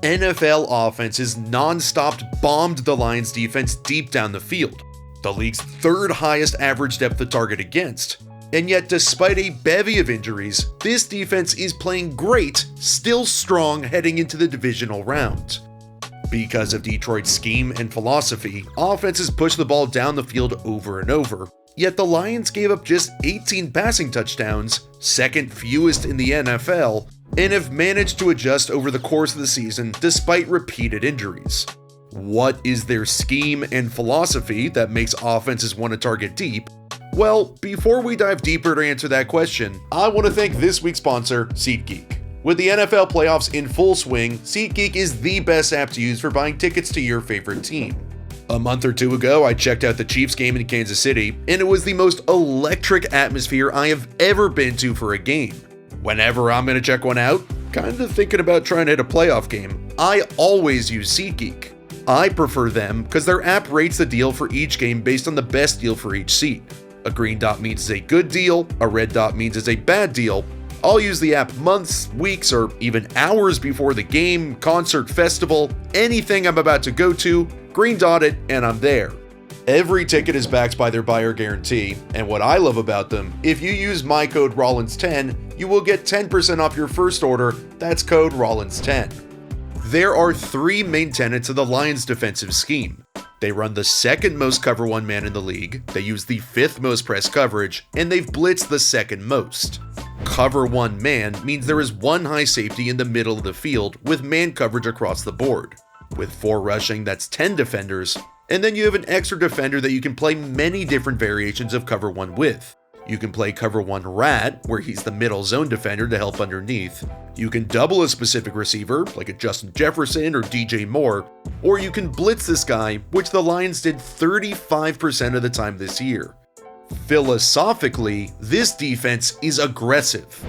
NFL offenses non-stop bombed the Lions defense deep down the field, the league's third highest average depth of target against. And yet, despite a bevy of injuries, this defense is playing great, still strong heading into the divisional round. Because of Detroit's scheme and philosophy, offenses push the ball down the field over and over. Yet the Lions gave up just 18 passing touchdowns, second fewest in the NFL, and have managed to adjust over the course of the season despite repeated injuries. What is their scheme and philosophy that makes offenses want to target deep? Well, before we dive deeper to answer that question, I want to thank this week's sponsor, SeatGeek. With the NFL playoffs in full swing, SeatGeek is the best app to use for buying tickets to your favorite team. A month or two ago, I checked out the Chiefs game in Kansas City, and it was the most electric atmosphere I have ever been to for a game. Whenever I'm going to check one out, kind of thinking about trying to hit a playoff game, I always use SeatGeek. I prefer them because their app rates the deal for each game based on the best deal for each seat. A green dot means it's a good deal, a red dot means it's a bad deal. I'll use the app months, weeks, or even hours before the game, concert, festival, anything I'm about to go to, green dot it, and I'm there. Every ticket is backed by their buyer guarantee, and what I love about them, if you use my code Rollins10, you will get 10% off your first order. That's code Rollins10. There are three main tenets of the Lions' defensive scheme. They run the second most cover one man in the league, they use the fifth most press coverage, and they've blitzed the second most. Cover one man means there is one high safety in the middle of the field with man coverage across the board. With 4 rushing, that's 10 defenders, and then you have an extra defender that you can play many different variations of cover one with. You can play cover one rat, where he's the middle zone defender to help underneath. You can double a specific receiver, like a Justin Jefferson or DJ Moore, or you can blitz this guy, which the Lions did 35% of the time this year. Philosophically, this defense is aggressive.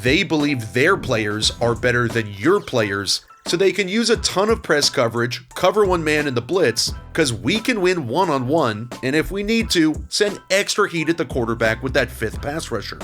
They believe their players are better than your players, so they can use a ton of press coverage, cover one man in the blitz, because we can win one-on-one, and if we need to, send extra heat at the quarterback with that fifth pass rusher.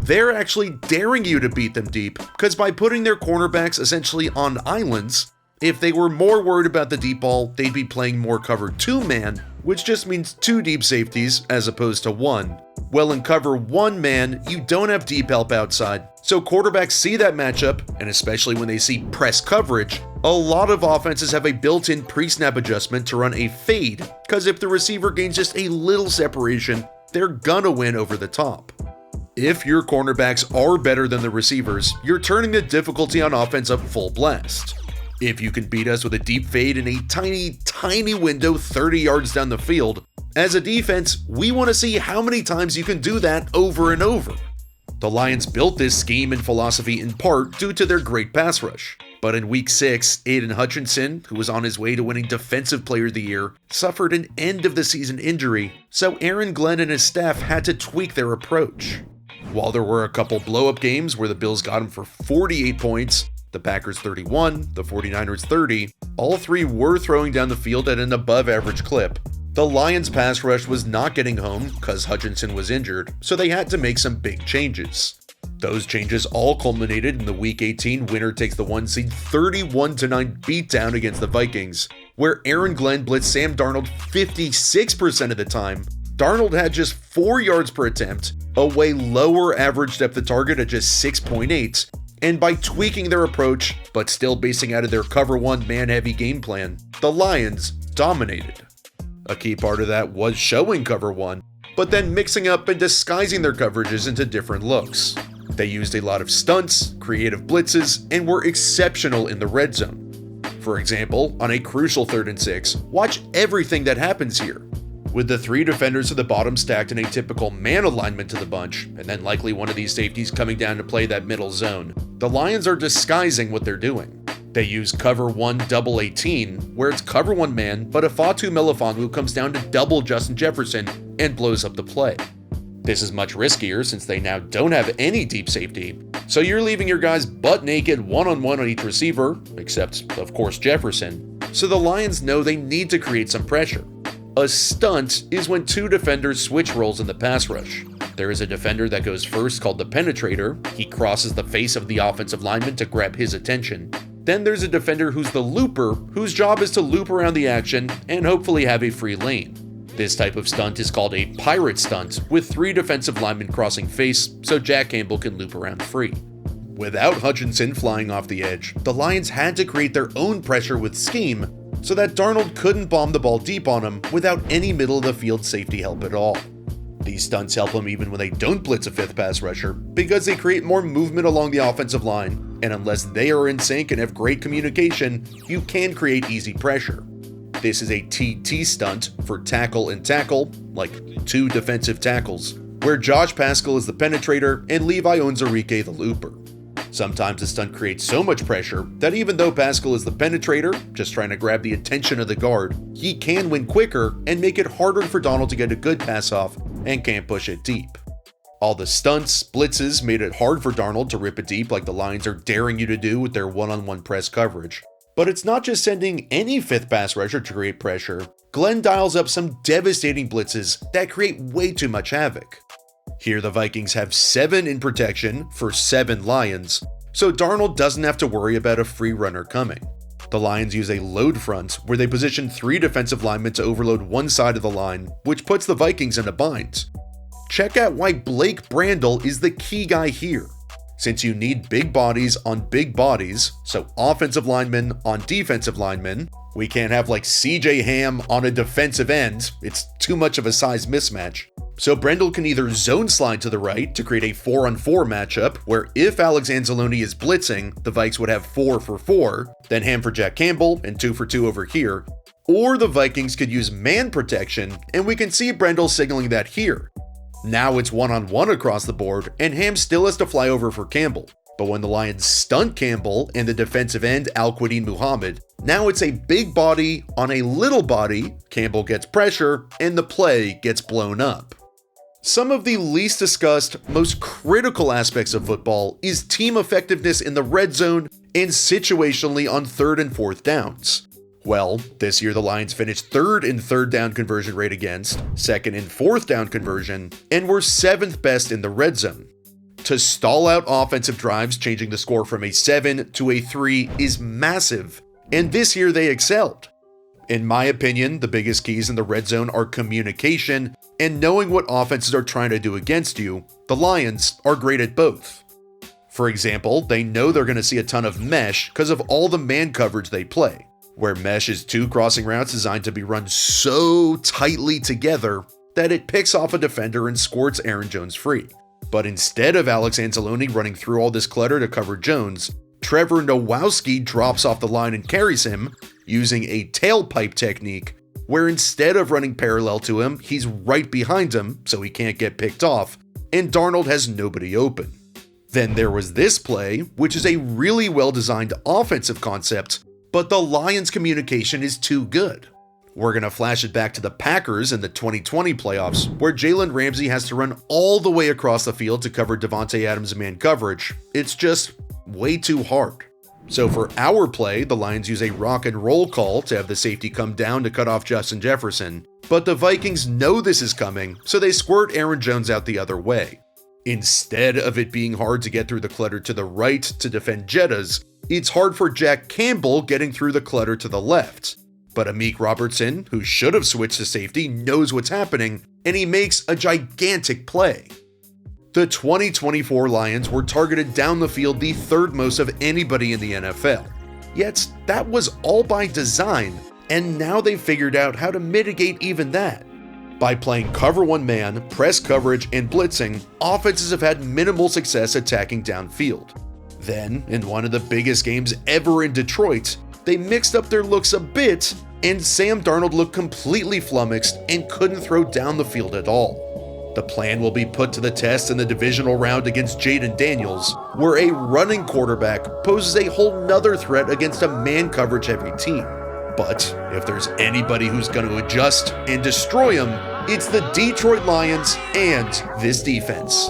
They're actually daring you to beat them deep, because by putting their cornerbacks essentially on islands, if they were more worried about the deep ball, they'd be playing more cover 2-man, which just means 2 deep safeties as opposed to 1. Well, in cover 1 man, you don't have deep help outside, so quarterbacks see that matchup, and especially when they see press coverage, a lot of offenses have a built-in pre-snap adjustment to run a fade, because if the receiver gains just a little separation, they're gonna win over the top. If your cornerbacks are better than the receivers, you're turning the difficulty on offense up full blast. If you can beat us with a deep fade in a tiny window 30 yards down the field, as a defense, we want to see how many times you can do that over and over. The Lions built this scheme and philosophy in part due to their great pass rush. But in Week 6, Aiden Hutchinson, who was on his way to winning Defensive Player of the Year, suffered an end-of-the-season injury, so Aaron Glenn and his staff had to tweak their approach. While there were a couple blow-up games where the Bills got him for 48 points, the Packers 31, the 49ers 30, all three were throwing down the field at an above-average clip. The Lions' pass rush was not getting home because Hutchinson was injured, so they had to make some big changes. Those changes all culminated in the Week 18 winner takes the 1 seed 31-9 beatdown against the Vikings, where Aaron Glenn blitzed Sam Darnold 56% of the time. Darnold had just 4 yards per attempt, a way lower average depth of target at just 6.8, and by tweaking their approach, but still basing out of their cover 1 man-heavy game plan, the Lions dominated. A key part of that was showing cover 1, but then mixing up and disguising their coverages into different looks. They used a lot of stunts, creative blitzes, and were exceptional in the red zone. For example, on a crucial 3rd and 6, watch everything that happens here. With the 3 defenders at the bottom stacked in a typical man alignment to the bunch, and then likely one of these safeties coming down to play that middle zone, the Lions are disguising what they're doing. They use cover 1 double 18, where it's cover 1 man, but Ifeatu Melifonwu comes down to double Justin Jefferson and blows up the play. This is much riskier since they now don't have any deep safety, so you're leaving your guys butt naked one-on-one on each receiver, except, of course, Jefferson, so the Lions know they need to create some pressure. A stunt is when 2 defenders switch roles in the pass rush. There is a defender that goes first called the penetrator. He crosses the face of the offensive lineman to grab his attention. Then there's a defender who's the looper, whose job is to loop around the action and hopefully have a free lane. This type of stunt is called a pirate stunt, with 3 defensive linemen crossing face so Jack Campbell can loop around free. Without Hutchinson flying off the edge, the Lions had to create their own pressure with scheme so that Darnold couldn't bomb the ball deep on him without any middle of the field safety help at all. These stunts help him even when they don't blitz a 5th pass rusher because they create more movement along the offensive line, and unless they are in sync and have great communication, you can create easy pressure. This is a TT stunt for tackle and tackle, like 2 defensive tackles, where Josh Paschal is the penetrator and Levi Onwuzurike the looper. Sometimes the stunt creates so much pressure that even though Paschal is the penetrator, just trying to grab the attention of the guard, he can win quicker and make it harder for Darnold to get a good pass off and can't push it deep. All the stunts, blitzes made it hard for Darnold to rip it deep like the Lions are daring you to do with their one-on-one press coverage. But it's not just sending any 5th pass rusher to create pressure. Glenn dials up some devastating blitzes that create way too much havoc. Here the Vikings have 7 in protection for 7 Lions, so Darnold doesn't have to worry about a free runner coming. The Lions use a load front where they position 3 defensive linemen to overload one side of the line, which puts the Vikings in a bind. Check out why Blake Brandel is the key guy here. Since you need big bodies on big bodies, so offensive linemen on defensive linemen, we can't have like CJ Ham on a defensive end, it's too much of a size mismatch. So Brendel can either zone slide to the right to create a 4-on-4 matchup, where if Alex Anzalone is blitzing, the Vikes would have 4 for 4, then Ham for Jack Campbell and 2 for 2 over here, or the Vikings could use man protection, and we can see Brendel signaling that here. Now it's 1-on-1 across the board, and Ham still has to fly over for Campbell. But when the Lions stunt Campbell and the defensive end Al-Quadin Muhammad, now it's a big body on a little body, Campbell gets pressure, and the play gets blown up. Some of the least discussed, most critical aspects of football is team effectiveness in the red zone and situationally on 3rd and 4th downs. Well, this year the Lions finished 3rd in 3rd down conversion rate against, 2nd in 4th down conversion, and were 7th best in the red zone. To stall out offensive drives, changing the score from a 7 to a 3 is massive, and this year they excelled. In my opinion, the biggest keys in the red zone are communication and knowing what offenses are trying to do against you. The Lions are great at both. For example, they know they're going to see a ton of mesh because of all the man coverage they play, where mesh is 2 crossing routes designed to be run so tightly together that it picks off a defender and squirts Aaron Jones free. But instead of Alex Anzalone running through all this clutter to cover Jones, Trevor Nowowski drops off the line and carries him using a tailpipe technique, where instead of running parallel to him, he's right behind him so he can't get picked off, and Darnold has nobody open. Then there was this play, which is a really well-designed offensive concept, but the Lions' communication is too good. We're going to flash it back to the Packers in the 2020 playoffs, where Jalen Ramsey has to run all the way across the field to cover Davante Adams' man coverage. It's just way too hard. So for our play, the Lions use a rock and roll call to have the safety come down to cut off Justin Jefferson, but the Vikings know this is coming, so they squirt Aaron Jones out the other way. Instead of it being hard to get through the clutter to the right to defend Jettas, it's hard for Jack Campbell getting through the clutter to the left. But Amik Robertson, who should have switched to safety, knows what's happening, and he makes a gigantic play. The 2024 Lions were targeted down the field the 3rd most of anybody in the NFL. Yet, that was all by design, and now they've figured out how to mitigate even that. By playing cover 1 man, press coverage, and blitzing, offenses have had minimal success attacking downfield. Then, in one of the biggest games ever in Detroit, they mixed up their looks a bit, and Sam Darnold looked completely flummoxed and couldn't throw down the field at all. The plan will be put to the test in the divisional round against Jaden Daniels, where a running quarterback poses a whole nother threat against a man coverage heavy team. But if there's anybody who's going to adjust and destroy them, it's the Detroit Lions and this defense.